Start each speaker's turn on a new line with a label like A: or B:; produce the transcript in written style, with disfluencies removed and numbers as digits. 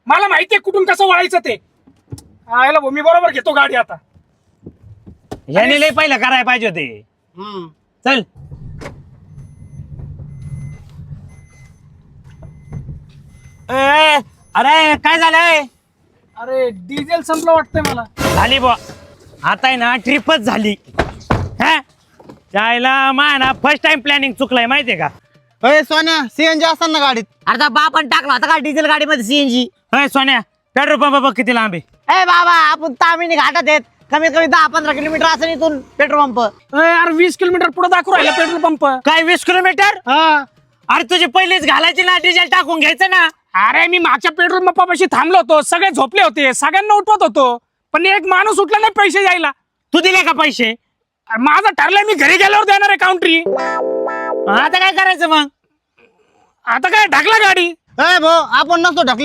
A: मला माहितीये कुठून कसं वळायचं ते. आयला भाऊ, मी बरोबर घेतो गाडी आता.
B: याने लय पहिलं करायला पाहिजे होते. चल अरे काय झालंय?
A: अरे डिझेल संपलं वाटतंय मला.
B: झाली बुवा आता आहे ना ट्रिपच झाली. हा त्याला माय ना फर्स्ट टाइम प्लॅनिंग चुकलाय माहितीये का?
C: अय सोन्या सीएनजी असेल ना गाडीत?
D: अर्धा बापन टाकला होता का डिझेल गाडीमध्ये सीएनजी?
B: अय सोन्या पेट्रोल पंप बघ किती लांब आहे.
D: ए बाबा आपण तामिनी घाटात आहेत, कमीत कमी 10-15 किलोमीटर असेल इथून पेट्रोल पंप.
A: यार 20 किलोमीटर पुढे दाखवू राहिला पेट्रोल पंप.
B: काय 20 किलोमीटर? अरे तुझी पहिलीच घालायची ना, डिझेल टाकून घ्यायचं ना.
A: अरे मी मागच्या पेट्रोल पंपापाशी थांबलो होतो, सगळे झोपले होते, सगळ्यांना उठवत होतो, पण एक माणूस उठला नाही पैसे द्यायला.
B: तू दिले का पैसे?
A: अरे माझं ठरलंय, मी घरी गेल्यावर देणार आहे काउंटरी.
B: आता काय करायचं मग?
A: आता काय ढकला गाडी.
C: अय भाऊ आपण नसतो ढकले